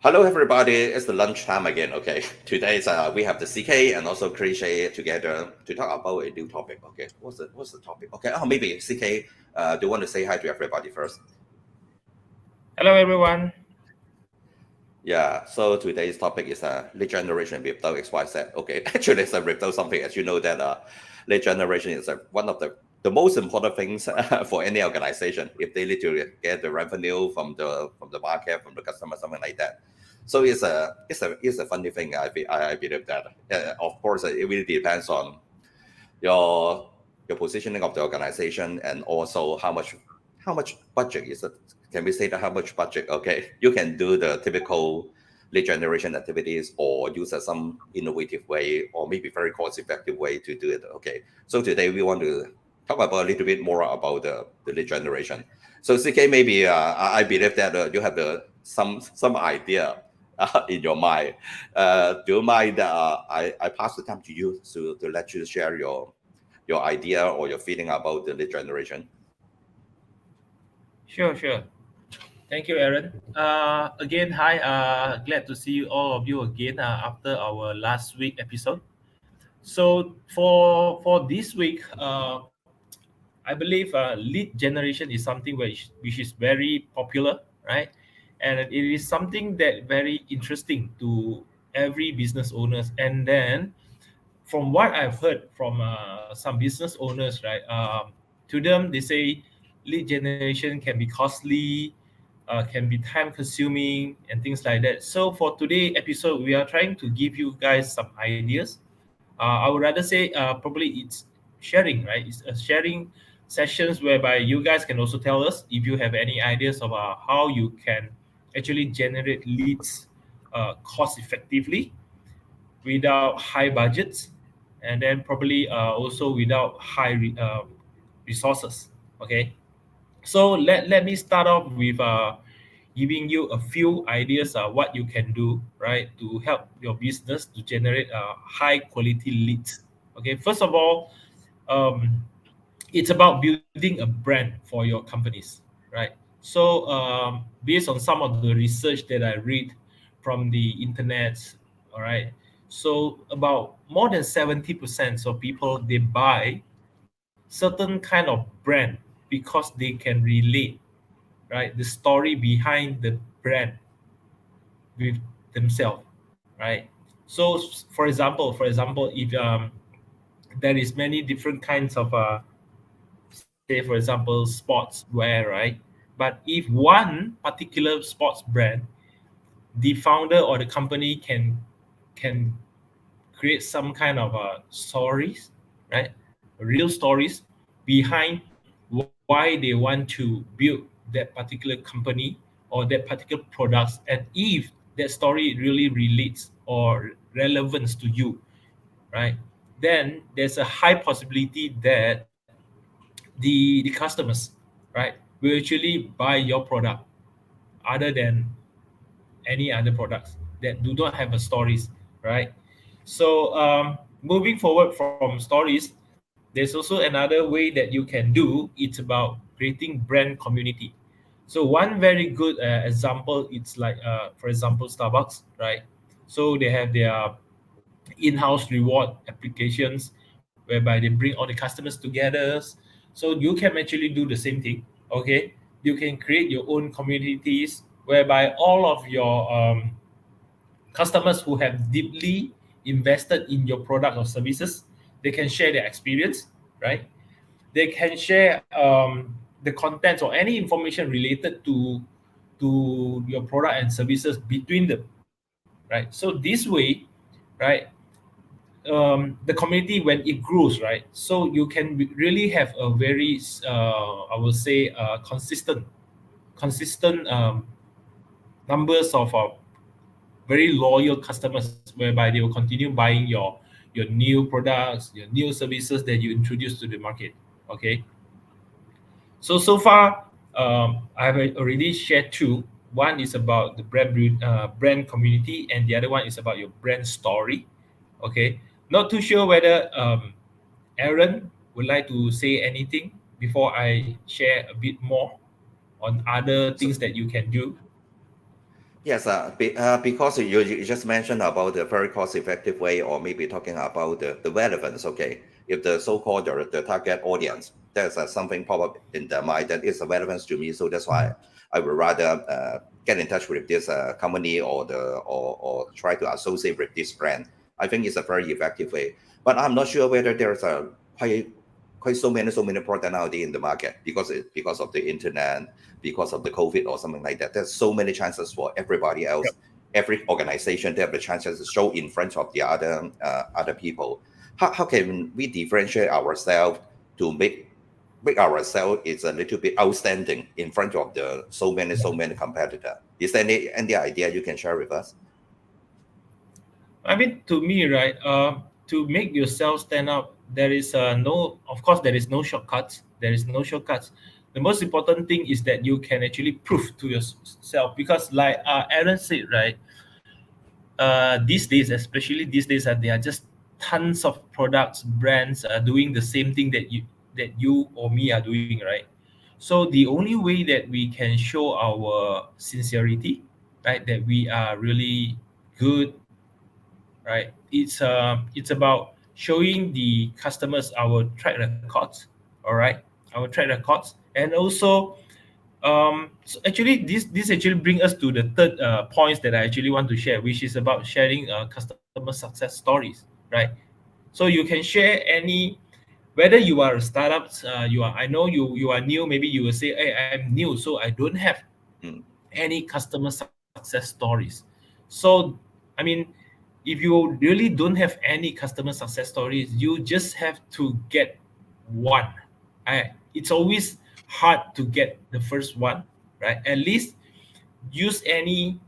Hello, everybody. It's the lunchtime again. Okay, today is we have the CK and also CLICHÉ together to talk about a new topic. Okay, what's the topic? Okay, maybe CK. Do you want to say hi to everybody first? Hello, everyone. Yeah. So today's topic is lead generation without XYZ. Okay, actually, it's a without something. As you know that lead generation is one of the most important things for any organization if they need to get the revenue from the market, from the customer, something like that. So it's a funny thing. I believe that of course it really depends on your your positioning of the organization and also how much budget is it. Can we say that how much budget? Okay, you can do the typical lead generation activities or use some innovative way or maybe very cost effective way to do it. Okay, so today we want to talk about a little bit more about the lead generation. So CK, maybe I believe that you have some idea in your mind. Do you mind I pass the time to you to let you share your idea or your feeling about the lead generation? Sure. Thank you, Aaron. Again, hi. Glad to see all of you again after our last week episode. So for this week, I believe lead generation is something which is very popular, right? And it is something that very interesting to every business owners. And then from what I've heard from some business owners, right, to them they say lead generation can be costly, can be time consuming, and things like that. So for today episode, we are trying to give you guys some ideas. I would rather say probably it's sharing, right? It's a sharing sessions whereby you guys can also tell us if you have any ideas about how you can actually generate leads cost effectively without high budgets, and then probably also without resources. Okay, so let me start off with giving you a few ideas what you can do, right, to help your business to generate high quality leads. Okay, first of all, um, it's about building a brand for your companies, right? So based on some of the research that I read from the internet, all right, so about more than 70% of people they buy certain kind of brand because they can relate, right, the story behind the brand with themselves, right? So for example, if there is many different kinds of say for example sports wear, right? But if one particular sports brand, the founder or the company can create some kind of stories, right, real stories behind why they want to build that particular company or that particular products, and if that story really relates or relevance to you, right, then there's a high possibility that the customers, right, will actually buy your product other than any other products that do not have a stories, right? So moving forward from stories, there's also another way that you can do. It's about creating brand community. So one very good example, it's like for example Starbucks, right? So they have their in-house reward applications whereby they bring all the customers together. So you can actually do the same thing. Okay, you can create your own communities whereby all of your customers who have deeply invested in your product or services, they can share their experience, right? They can share the contents or any information related to your product and services between them, right? So this way, right, the community when it grows, right, so you can really have a very I will say consistent numbers of very loyal customers whereby they will continue buying your new products, your new services that you introduce to the market. Okay, so far I've already shared two. One is about the brand community, and the other one is about your brand story. Okay, not too sure whether Aaron would like to say anything before I share a bit more on other So things that you can do. Yes, because you just mentioned about the very cost-effective way, or maybe talking about the relevance. Okay, if the so-called the target audience, there's something pop up in their mind that is a relevance to me, so that's why I would rather get in touch with this company or try to associate with this brand. I think it's a very effective way, but I'm not sure whether there's a quite so many products nowadays in the market because of the internet, because of the COVID or something like that. There's so many chances for everybody else, Yep. every organization to have the chances to show in front of the other people. How can we differentiate ourselves to make ourselves is a little bit outstanding in front of the so many competitor? Is there any idea you can share with us? I mean, to me, right, to make yourself stand out, there is no, of course, there is no shortcuts. There is no shortcuts. The most important thing is that you can actually prove to yourself because, like Aaron said, right, these days, especially these days, there are just tons of products, brands doing the same thing that you or me are doing, right? So the only way that we can show our sincerity, right, that we are really good, right? It's about showing the customers our track records, all right, our track records, and also so actually this actually bring us to the third points that I actually want to share, which is about sharing customer success stories, right? So you can share any, whether you are a startup, you are, I know you are new, maybe you will say, hey, I'm new, so I don't have Mm, any customer success stories. So I mean, if you really don't have any customer success stories, you just have to get one. It's always hard to get the first one, right? At least use any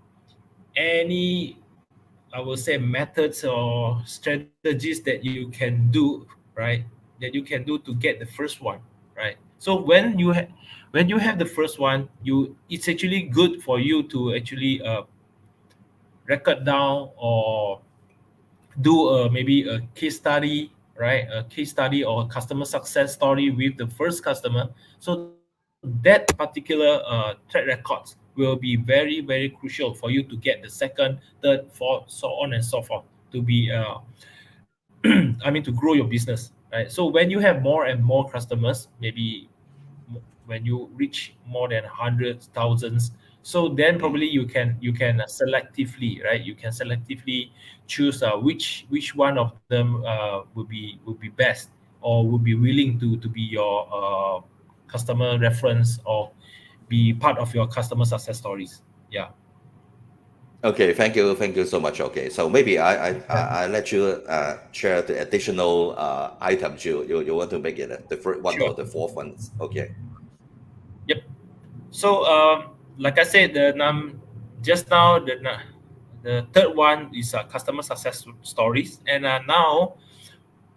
I will say methods or strategies that you can do, right? That you can do to get the first one, right? So when you have the first one, you it's actually good for you to actually record down or do maybe a case study, right? A case study or a customer success story with the first customer. So that particular track records will be very, very crucial for you to get the second, third, fourth, so on and so forth to be, I mean, to grow your business, right? So when you have more and more customers, maybe when you reach more than hundreds, thousands, so then mm. probably you can selectively, right, you can selectively choose which one of them would be best or would be willing to be your customer reference or be part of your customer success stories. Yeah. Okay, thank you so much. Okay, so maybe Yeah. I let you share the additional items you want to make it the first one or Sure. the fourth ones. Okay. Yep. So like I said, just now the third one is customer success stories, and now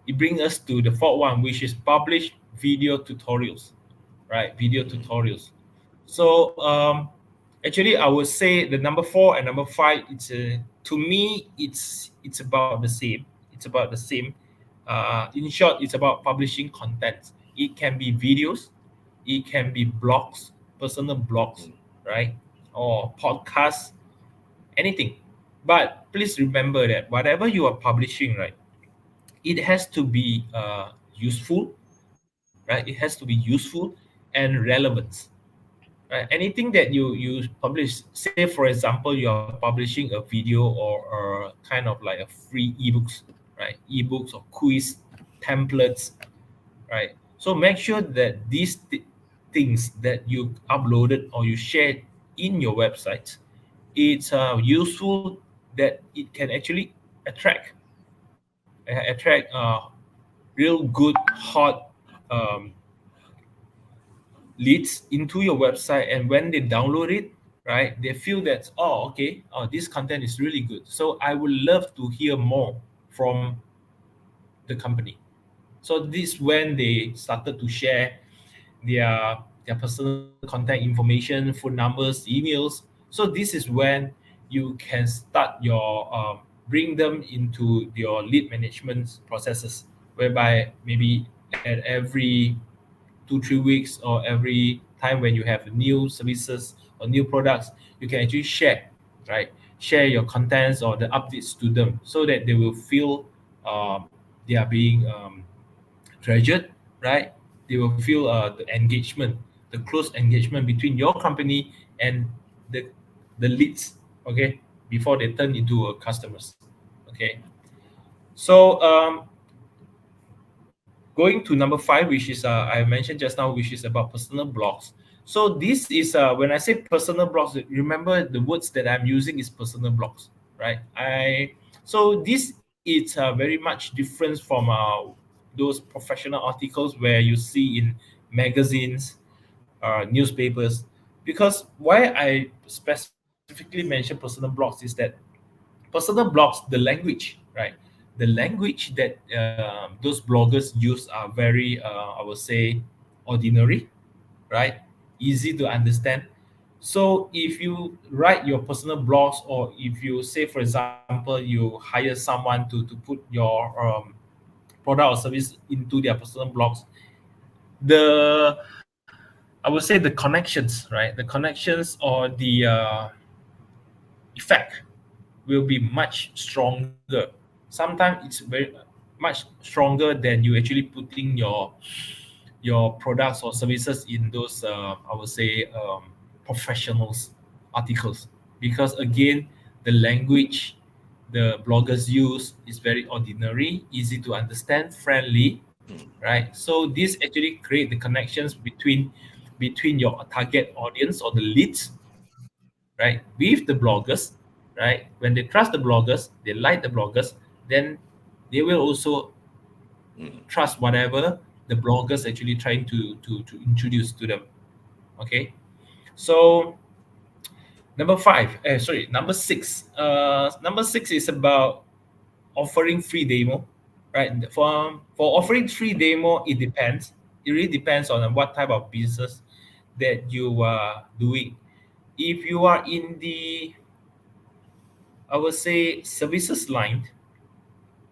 it brings us to the fourth one, which is publish video tutorials, right? Video Mm, tutorials. So actually, I would say the number four and number five. It's to me, it's about the same. It's about the same. In short, it's about publishing content. It can be videos, it can be blogs, personal blogs, mm, right, or podcasts, anything. But please remember that whatever you are publishing, right, it has to be useful, right? It has to be useful and relevant, right? Anything that you publish, say for example, you are publishing a video or kind of like a free ebooks, right? Ebooks or quiz templates, right? So make sure that these things that you uploaded or you shared in your website, it's useful, that it can actually attract attract real good hot leads into your website, and when they download it, right, they feel that, oh, okay, oh, this content is really good, so I would love to hear more from the company. So this when they started to share their personal contact information, phone numbers, emails. So this is when you can start your bring them into your lead management processes, whereby maybe at every 2 3 weeks or every time when you have new services or new products, you can actually share. right? Share your contents or the updates to them so that they will feel they are being treasured, right? They will feel the engagement, the close engagement between your company and the the leads, okay, before they turn into customers, okay. So going to number five, which is I mentioned just now, which is about personal blogs. So this is when I say personal blogs, remember the words that I'm using is personal blogs, right? I so this is very much different from those professional articles where you see in magazines, newspapers. Because why I specifically mention personal blogs is that personal blogs, the language, right? The language that those bloggers use are very, I would say, ordinary, right? Easy to understand. So if you write your personal blogs, or if you say, for example, you hire someone to put your product or service into their personal blogs, the I would say the connections, right? The connections or the effect will be much stronger. Sometimes it's very much stronger than you actually putting your products or services in those I would say professionals articles, because again the language the bloggers use is very ordinary, easy to understand, friendly, right? So this actually create the connections between your target audience or the leads, right, with the bloggers, right? When they trust the bloggers, they like the bloggers, then they will also Mm, trust whatever the bloggers actually trying to introduce to them. Okay, so number five, sorry, number six. Number six is about offering free demo, right? For offering free demo, it depends. It really depends on what type of business that you are doing. If you are in the, I would say, services line,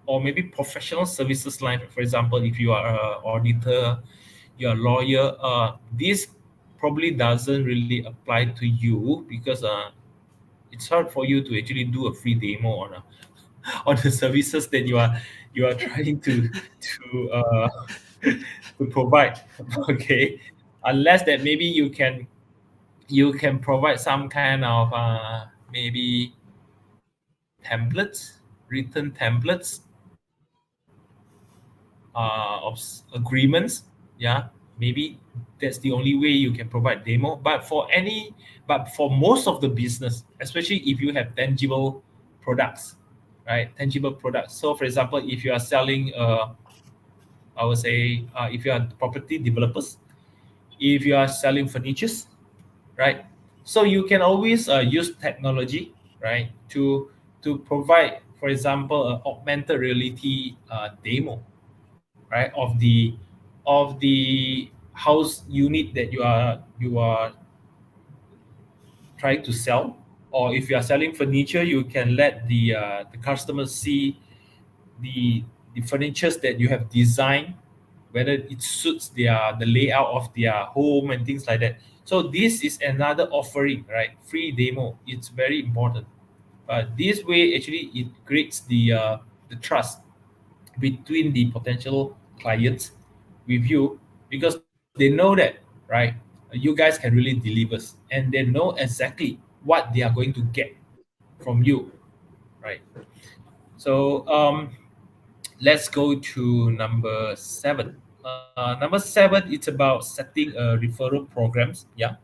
or maybe professional services line. For example, if you are an auditor, you're a lawyer, this probably doesn't really apply to you, because it's hard for you to actually do a free demo on on the services that you are trying to to provide. Okay, unless that maybe you can provide some kind of maybe templates, written templates agreements. Yeah, maybe that's the only way you can provide demo. But for most of the business, especially if you have tangible products, right? Tangible products. So, for example, if you are selling, I would say, if you are property developers, if you are selling furnitures, right? So you can always use technology, right, to provide, for example, an augmented reality demo, right, of the house unit that you are trying to sell. Or if you are selling furniture, you can let the customers see the the furnitures that you have designed, whether it suits the layout of their home and things like that. So this is another offering, right? Free demo. It's very important. But this way actually it creates the trust between the potential clients with you, because they know that, right, you guys can really deliver, and they know exactly what they are going to get from you, right? So let's go to number seven. Number seven, it's about setting referral programs. Yeah.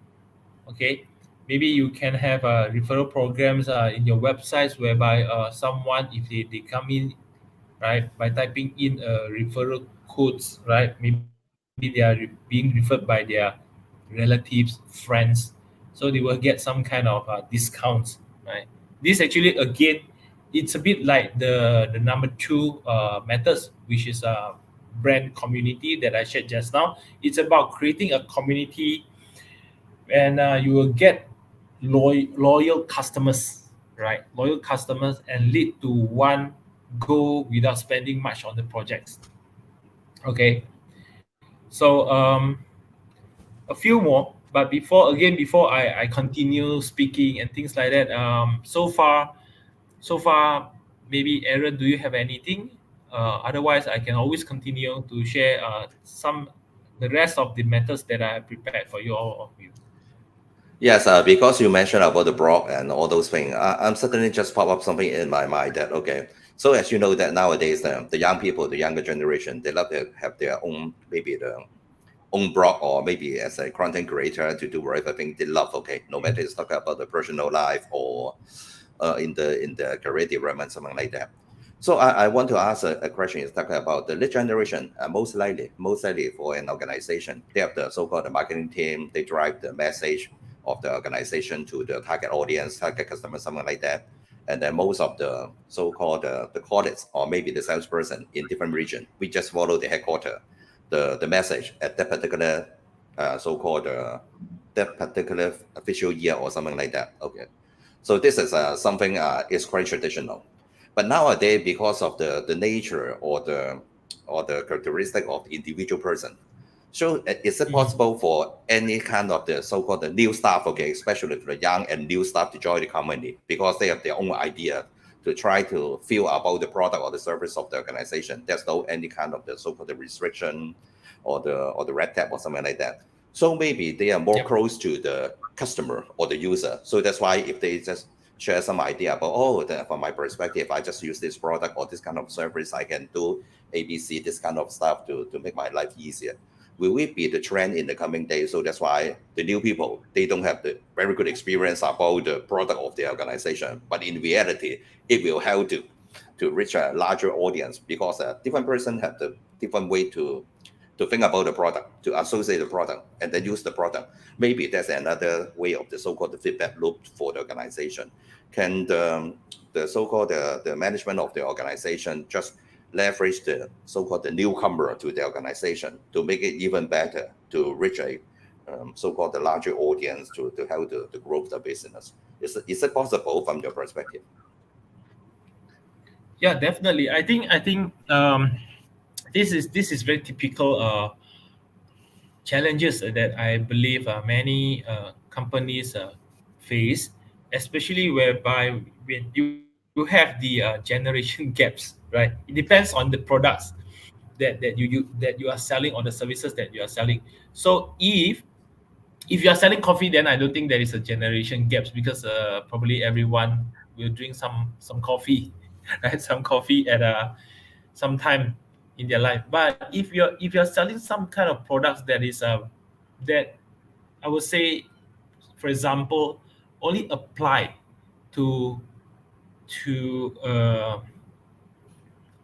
Okay, maybe you can have referral programs in your websites, whereby someone, if they come in, right, by typing in referral codes, right, maybe they are being referred by their relatives, friends, so they will get some kind of discounts, right? This actually, again, it's a bit like the number two methods, which is brand community that I shared just now. It's about creating a community, and you will get loyal customers, right? Loyal customers, and lead to one go without spending much on the projects. Okay, so a few more. But before I continue speaking and things like that, so far, maybe Aaron, do you have anything? Otherwise, I can always continue to share some the rest of the methods that I have prepared for you all of you. Yes, because you mentioned about the blog and all those things, I'm suddenly just pop up something in my mind that okay. So as you know that nowadays the young people, the younger generation, they love to have their own maybe the own blog or maybe as a content creator to do whatever thing they love. Okay, no matter it's talking about the personal life or in the career development, something like that. So I want to ask a question. Is talking about the lead generation. Most likely for an organization, they have the so-called the marketing team. They drive the message of the organization to the target audience, target customer, something like that. And then most of the so-called the colleagues or maybe the salesperson in different region, we just follow the headquarter, the message at that particular so-called that particular official year or something like that. Okay, so this is something is quite traditional. But nowadays, because of the nature or the characteristic of the individual person, so is it Mhm. possible for any kind of the so-called the new staff, okay, especially the young and new staff to join the company because they have their own idea to try to feel about the product or the service of the organization. There's no any kind of the so-called the restriction or the red tape or something like that. So maybe they are more Yep. close to the customer or the user. So that's why if they just share some idea about, oh, from my perspective, I just use this product or this kind of service, I can do ABC, this kind of stuff to make my life easier. Will it be the trend in the coming days? So that's why the new people, they don't have the very good experience about the product of the organization. But in reality, it will help to reach a larger audience because a different person have the different way to think about the product, to associate the product, and then use the product. Maybe that's another way of the so-called feedback loop for the organization. Can the so-called the management of the organization just leverage the so-called the newcomer to the organization to make it even better to reach a so-called the larger audience to help to grow the business? Is it possible from your perspective? Yeah, definitely. I think this is very typical challenges that I believe many companies face, especially whereby when you have the generation gaps, right? It depends on the products that you are selling or the services that you are selling. So if you are selling coffee, then I don't think there is a generation gaps because probably everyone will drink some coffee, right? Some coffee at some time in their life. But if you're selling some kind of products that is that I would say, for example, only apply to to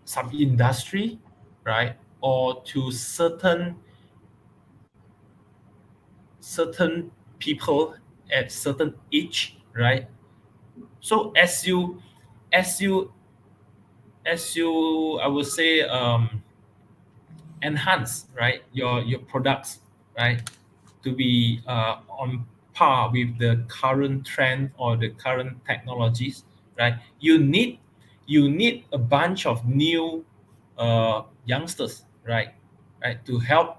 some industry, right, or to certain people at certain age, right? So as you as you I would say enhance, right, your products, right, to be on par with the current trend or the current technologies, right? You need a bunch of new youngsters, right, to help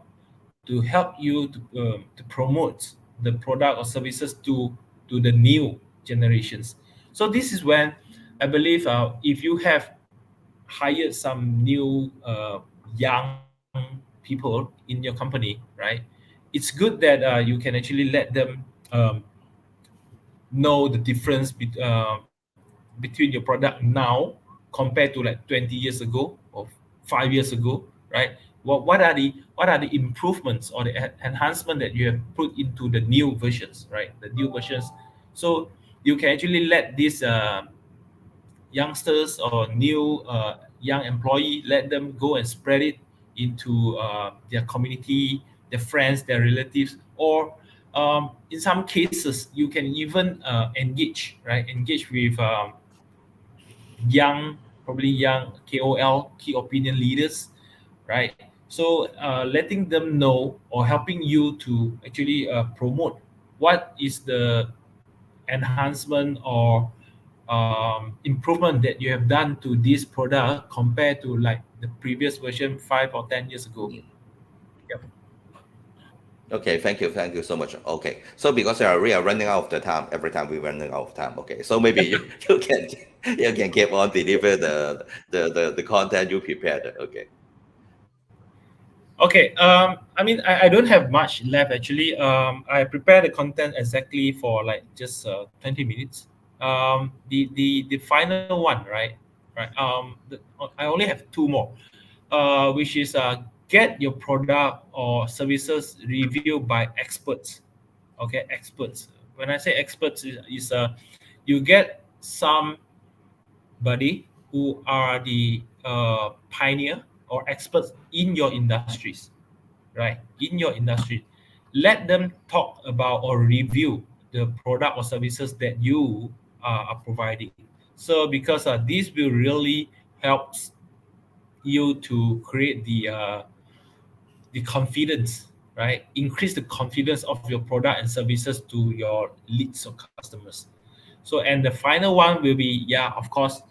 you to promote the product or services to the new generations. So this is when I believe if you have hired some new young people in your company, right? It's good that you can actually let them know the difference between your product now compared to like 20 years ago or 5 years ago, right? What are the improvements or the enhancement that you have put into the new versions, right? The new versions. So you can actually let these youngsters or new young employee, let them go and spread it into their community, their friends, their relatives, or in some cases you can even engage with young, probably young KOL, key opinion leaders, right? So letting them know or helping you to actually promote what is the enhancement or improvement that you have done to this product compared to like the previous version 5 or 10 years ago. Yep. Okay, thank you so much. Okay, so because we are running out of the time every time we running out of time. Okay, so maybe you, you can keep on deliver the content you prepared. Okay. Okay. I mean, I don't have much left actually. I prepared the content exactly for like just 20 minutes. The final one, right? Right. I only have two more, which is get your product or services reviewed by experts. Okay, experts. When I say experts, is you get somebody who are the pioneer or experts in your industries, right? In your industry, let them talk about or review the product or services that you are providing. So because this will really helps you to create the confidence, right? Increase the confidence of your product and services to your leads or customers. So, and the final one will be, yeah, of course,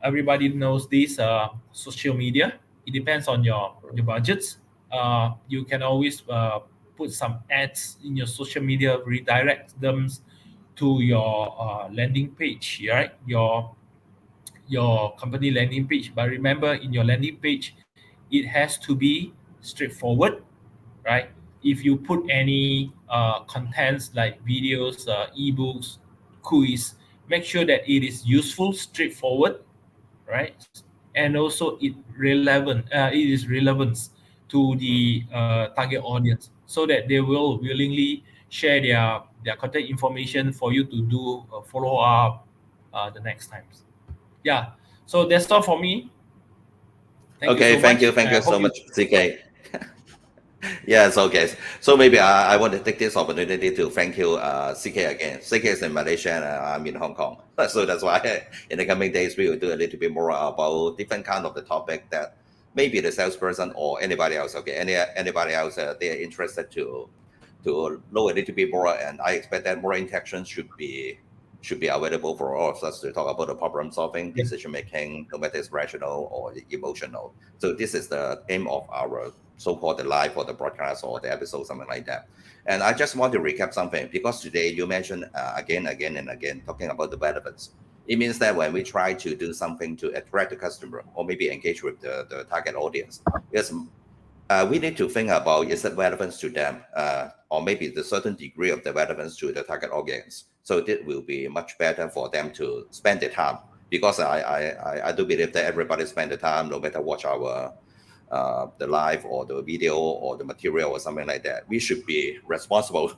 everybody knows this, social media. It depends on your budgets. You can always put some ads in your social media, redirect them to your landing page, right? Your company landing page. But remember, in your landing page, it has to be straightforward, right? If you put any contents like videos, ebooks, quiz, make sure that it is useful, straightforward, right? And also it is relevant to the target audience, so that they will willingly share their contact information for you to do a follow up the next times. Yeah. So that's all for me. Thank you Okay, so much. thank I you hope so you. much, CK. Yes, okay. So maybe I want to take this opportunity to thank you, CK again. CK is in Malaysia and I'm in Hong Kong. So that's why in the coming days we will do a little bit more about different kind of the topic that maybe the salesperson or anybody else, okay, anybody else they are interested to know a little bit more, and I expect that more interaction should be available for all of us to talk about the problem solving, Yeah. decision making, no matter it's rational or emotional. So this is the aim of our so-called the live or the broadcast or the episode, something like that. And I just want to recap something because today you mentioned again and again talking about the relevance. It means that when we try to do something to attract the customer or maybe engage with the target audience, yes, we need to think about is it relevance to them, or maybe the certain degree of the relevance to the target audience. So it will be much better for them to spend the time because I do believe that everybody spend the time no matter watch our the live or the video or the material or something like that. We should be responsible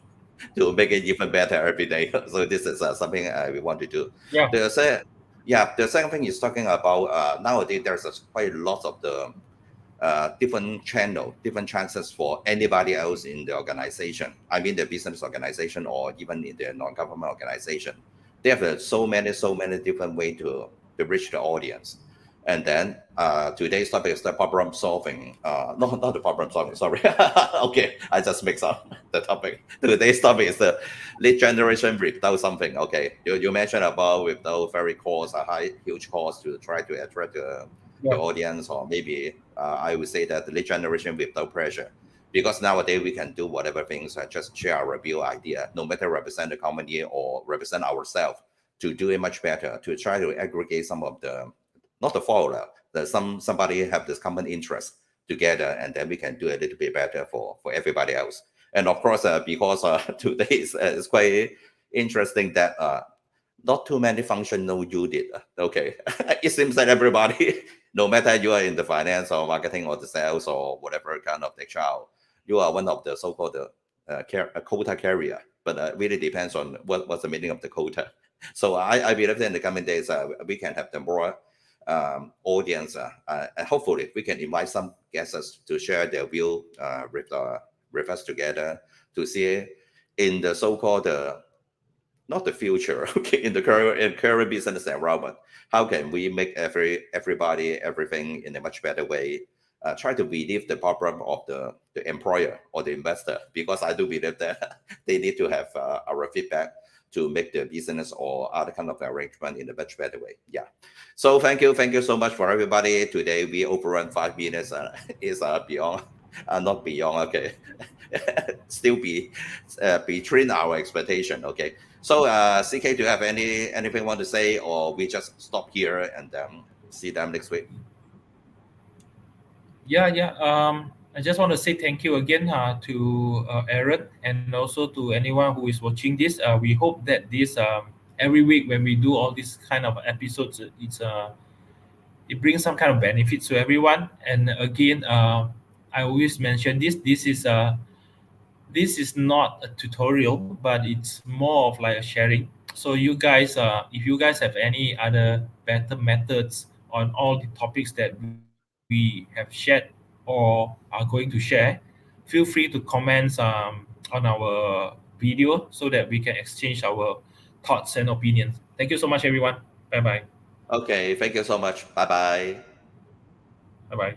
to make it even better every day. So this is something we want to do. Yeah. The second, yeah, the second thing is talking about nowadays there's quite a lot of the different channel, different chances for anybody else in the organization. I mean, the business organization or even in the non-government organization. They have so many different way to reach the audience. And then today's topic is the problem solving. Not the problem solving. Sorry. Okay, I just mixed up the topic. Today's topic is the lead generation without something. Okay, you mentioned about without very cost, a high huge cost to try to attract the Yeah. audience, or maybe I would say that the lead generation without pressure. Because nowadays we can do whatever things, just share our review idea, no matter represent the company or represent ourselves, to do it much better, to try to aggregate some of the, not the formula, that somebody have this common interest together, and then we can do a little bit better for everybody else. And of course, because today is quite interesting that not too many functional unit. Okay, it seems that everybody, no matter you are in the finance or marketing or the sales or whatever kind of the child, you are one of the so-called a quota carrier. But really depends on what's the meaning of the quota. So I believe that in the coming days we can have the more audience, and hopefully we can invite some guests to share their view with us together to see in the so-called not the future, okay, in the current business environment, how can we make everybody everything in a much better way? Try to relieve the problem of the employer or the investor, because I do believe that they need to have our feedback to make the business or other kind of arrangement in a much better way. Yeah. So thank you so much for everybody. Today we overrun 5 minutes. Is beyond, not beyond. Okay. still be between our expectation. Okay. So CK, do you have anything you want to say, or we just stop here and see them next week? Yeah. I just want to say thank you again to Aaron, and also to anyone who is watching this. We hope that this every week when we do all these kind of episodes, it brings some kind of benefits to everyone. And again, I always mention this. This is not a tutorial, but it's more of like a sharing. So you guys, if you guys have any other better methods on all the topics that we have shared or are going to share, feel free to comment on our video so that we can exchange our thoughts and opinions. Thank you so much, everyone. Bye bye. Okay, thank you so much. Bye bye. Bye bye.